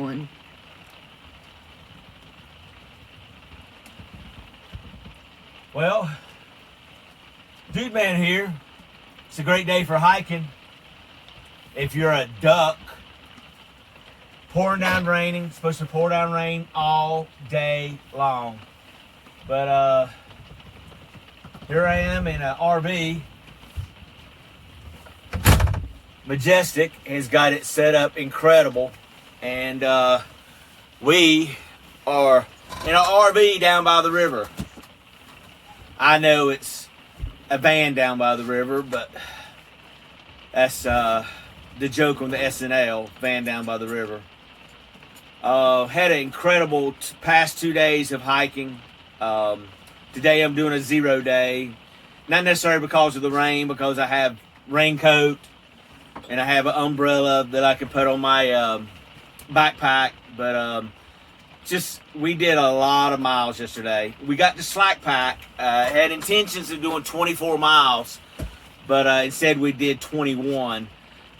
going? Well, DudeMan here. It's a great day for hiking. If you're a duck, pouring down raining. It's supposed to pour down rain all day long. But here I am in an RV. Majestic has got it set up incredible. And we are in an RV down by the river. I know it's a van down by the river, but that's the joke on the SNL, van down by the river. Had an incredible past 2 days of hiking. Today I'm doing a 0 day. Not necessarily because of the rain, because I have raincoat and I have an umbrella that I can put on my backpack. But just, we did a lot of miles yesterday. We got the slack pack. Had intentions of doing 24 miles, but instead we did 21.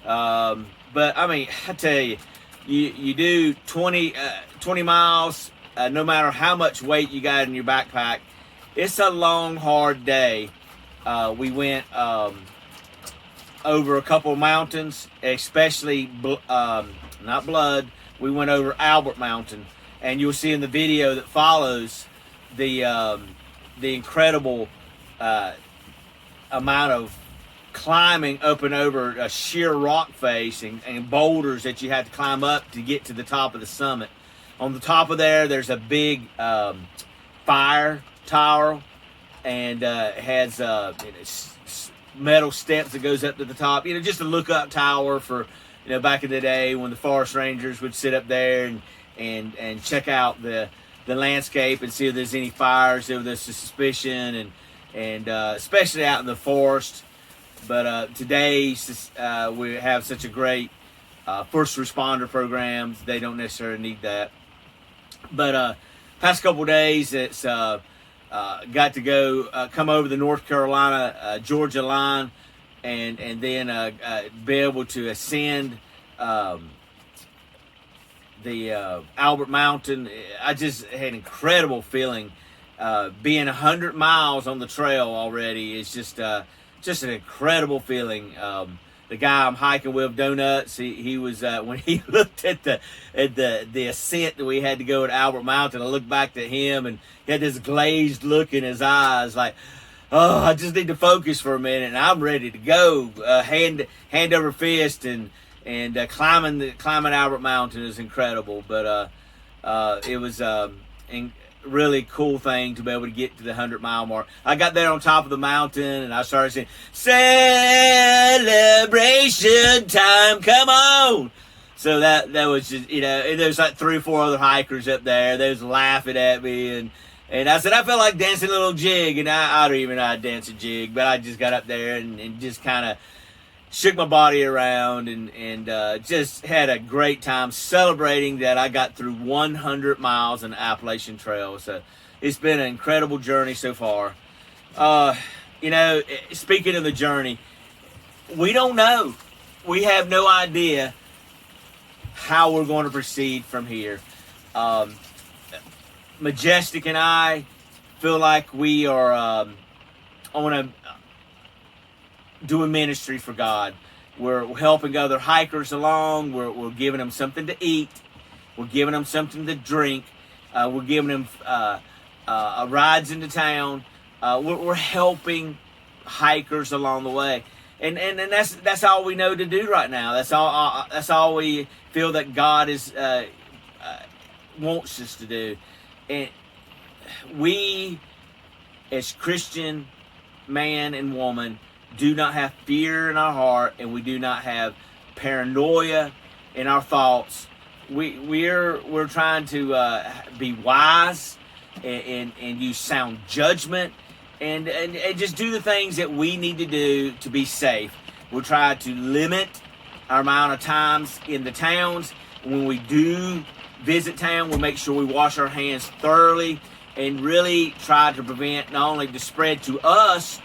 But I mean, I tell you, you do 20 miles, no matter how much weight you got in your backpack. It's a long, hard day. We went over a couple of mountains, especially not Blood. We went over Albert Mountain, and you'll see in the video that follows the incredible amount of climbing up and over a sheer rock face and boulders that you have to climb up to get to the top of the summit. On the top of there's a big fire tower, and it has metal steps that goes up to the top. You know, just a look-up tower for, you know, back in the day when the forest rangers would sit up there and check out the landscape and see if there's any fires, if there's a suspicion, and especially out in the forest. But today we have such a great first responder programs. They don't necessarily need that. But past couple days, it's got to go come over the North Carolina Georgia line, and then be able to ascend the Albert Mountain. I just had an incredible feeling. Being 100 miles on the trail already is just an incredible feeling. The guy I'm hiking with, Donuts, he was when he looked at the ascent that we had to go at Albert Mountain, I looked back to him and he had this glazed look in his eyes, like, oh, I just need to focus for a minute, and I'm ready to go. Hand over fist, and climbing Albert Mountain is incredible. But it was really cool thing to be able to get to the 100-mile mark. I got there on top of the mountain and I started saying, celebration time, come on. So that was just, you know, and there's like 3 or 4 other hikers up there. They was laughing at me, and I said I felt like dancing a little jig, and I don't even know how to dance a jig, but I just got up there and just kind of shook my body around and just had a great time celebrating that I got through 100 miles on the Appalachian Trail. So it's been an incredible journey so far. You know, speaking of the journey, we don't know. We have no idea how we're going to proceed from here. Majestic and I feel like we are on a doing ministry for God. We're helping other hikers along. We're giving them something to eat. We're giving them something to drink. We're giving them rides into town. We're helping hikers along the way, and that's all we know to do right now. That's all we feel that God is wants us to do. And we, as Christian man and woman, do not have fear in our heart, and we do not have paranoia in our thoughts. We're trying to be wise and use sound judgment and just do the things that we need to do to be safe. We'll try to limit our amount of times in the towns. When we do visit town, we'll make sure we wash our hands thoroughly and really try to prevent not only the spread to us,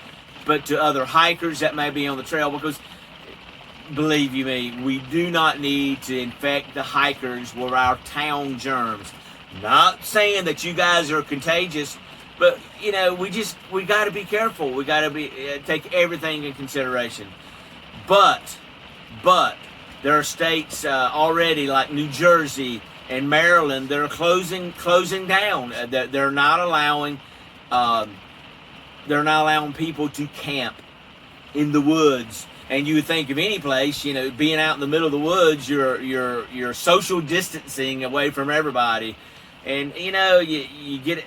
but to other hikers that may be on the trail, because believe you me, we do not need to infect the hikers with our town germs. Not saying that you guys are contagious, but we got to be careful. We got to take everything in consideration. But there are states already like New Jersey and Maryland that are closing down. They're not allowing people to camp in the woods. And you would think of any place, being out in the middle of the woods, you're social distancing away from everybody. And you get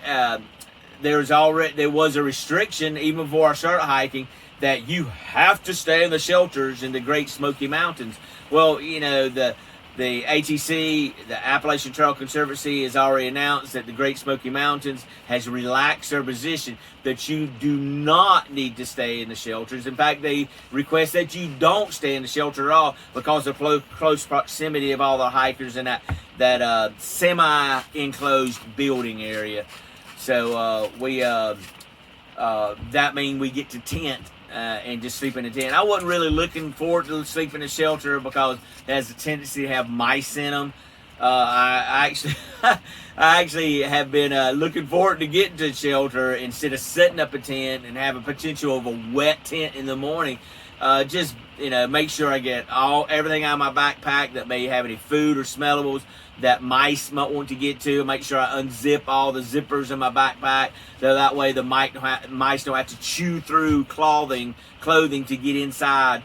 there was a restriction even before I started hiking that you have to stay in the shelters in the Great Smoky Mountains. Well, the ATC, the Appalachian Trail Conservancy, has already announced that the Great Smoky Mountains has relaxed their position that you do not need to stay in the shelters. In fact, they request that you don't stay in the shelter at all because of close proximity of all the hikers in that semi-enclosed building area. So that means we get to tent and just sleep in a tent. I wasn't really looking forward to sleeping in a shelter because it has a tendency to have mice in them. I actually have been looking forward to getting to a shelter instead of setting up a tent and have a potential of a wet tent in the morning. Just make sure I get everything out of my backpack that may have any food or smellables that mice might want to get to. Make sure I unzip all the zippers in my backpack, so that way the mice don't have to chew through clothing to get inside.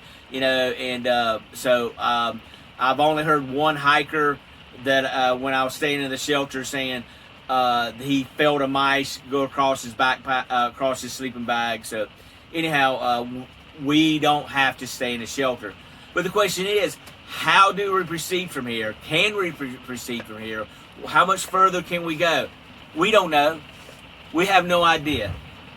So I've only heard one hiker that when I was staying in the shelter saying he felt a mice go across his backpack, across his sleeping bag. So anyhow, we don't have to stay in a shelter. But the question is, how do we proceed from here? Can we proceed from here? How much further can we go? We don't know. We have no idea.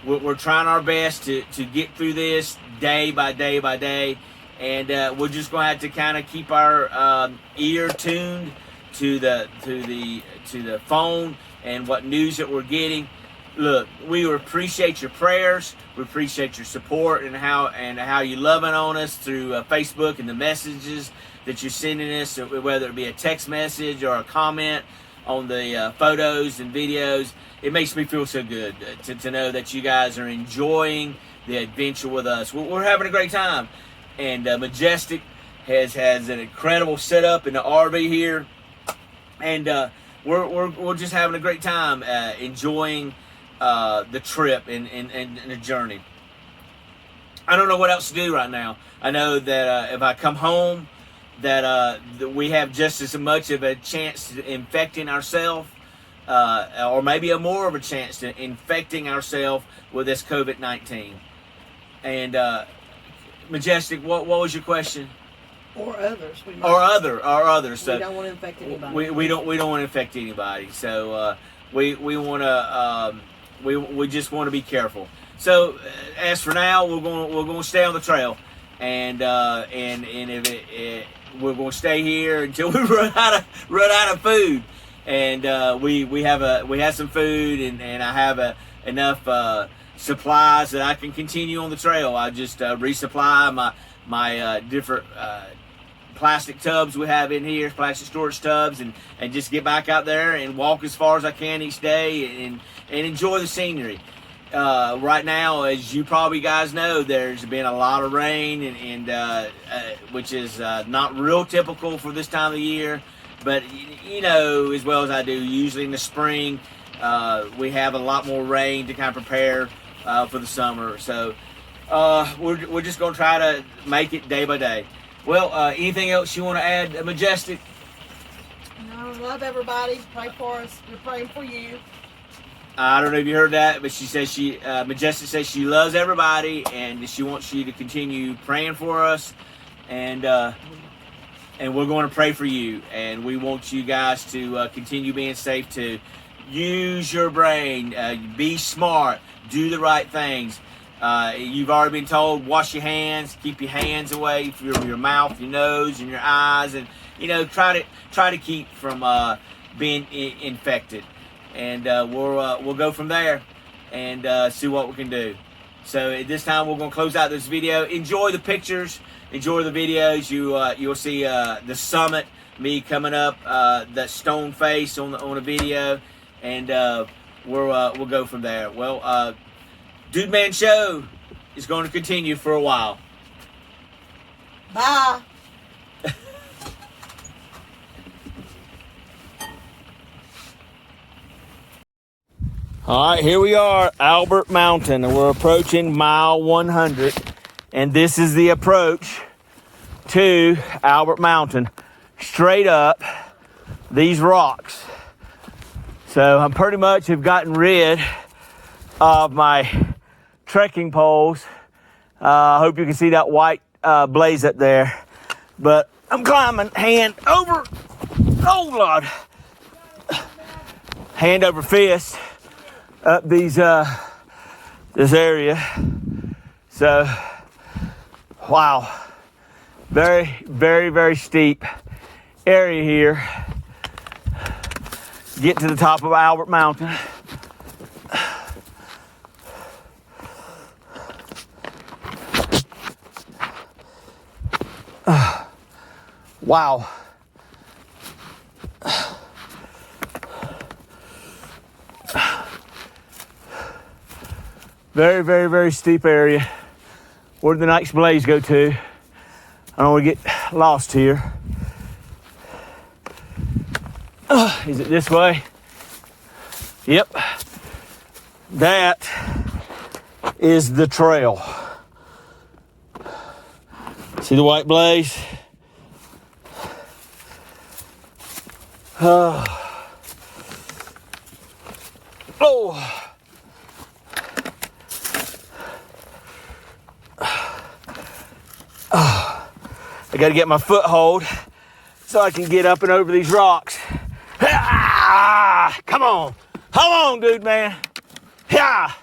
We're trying our best to get through this day by day by day. And we're just going to have to kind of keep our ear tuned to the phone and what news that we're getting. Look, we appreciate your prayers. We appreciate your support and how you loving on us through Facebook and the messages that you're sending us, whether it be a text message or a comment on the photos and videos. It makes me feel so good to know that you guys are enjoying the adventure with us. We're having a great time, and Majestic has an incredible setup in the RV here, and we're just having a great time enjoying the trip and the journey. I don't know what else to do right now. I know that if I come home, that we have just as much of a chance to infecting ourselves, or maybe more of a chance to infecting ourselves with this COVID-19. And Majestic, what was your question? Or others. Or others. So we don't want to infect anybody. We don't want to infect anybody. So we want to we just want to be careful. So as for now, we're going to stay on the trail, and if we're going to stay here until we run out of food. And we have some food, and I have enough supplies that I can continue on the trail. I just resupply my different plastic tubs we have in here, plastic storage tubs, and just get back out there and walk as far as I can each day and enjoy the scenery. Right now, as you probably guys know, there's been a lot of rain, and which is not real typical for this time of the year. But you know as well as I do, usually in the spring, we have a lot more rain to kind of prepare for the summer. So we're just going to try to make it day by day. Well, anything else you want to add, Majestic? No, love everybody. Pray for us. We're praying for you. I don't know if you heard that, but she says Majestic says she loves everybody, and she wants you to continue praying for us, and we're going to pray for you, and we want you guys to continue being safe too. Use your brain, be smart, do the right things. You've already been told, wash your hands, keep your hands away from your mouth, your nose, and your eyes, and try to keep from being infected. And we'll go from there and see what we can do. So at this time, we're going to close out this video. Enjoy the pictures. Enjoy the videos. You'll see the summit, me coming up, that stone face on a video, and we'll go from there. Well, DudeMan Show is going to continue for a while. Bye. All right, here we are, Albert Mountain, and we're approaching mile 100, and this is the approach to Albert Mountain, straight up these rocks. So I pretty much have gotten rid of my trekking poles. I hope you can see that white blaze up there, but I'm climbing hand over, oh Lord, hand over fist up these this area. So wow, very, very, very steep area here. Get to the top of Albert Mountain. Wow. Very, very, very steep area. Where did the next blaze go to? I don't want to get lost here. Is it this way? Yep. That is the trail. See the white blaze? Oh. I got to get my foothold so I can get up and over these rocks. Come on. Hold on, DudeMan. Yeah.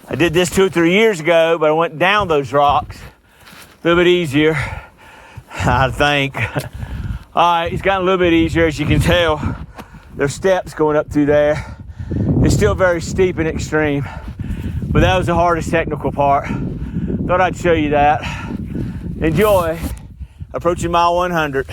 I did this 2 or 3 years ago, but I went down those rocks. A little bit easier, I think. All right, it's gotten a little bit easier, as you can tell. There's steps going up through there. It's still very steep and extreme, but that was the hardest technical part. Thought I'd show you that. Enjoy approaching mile 100.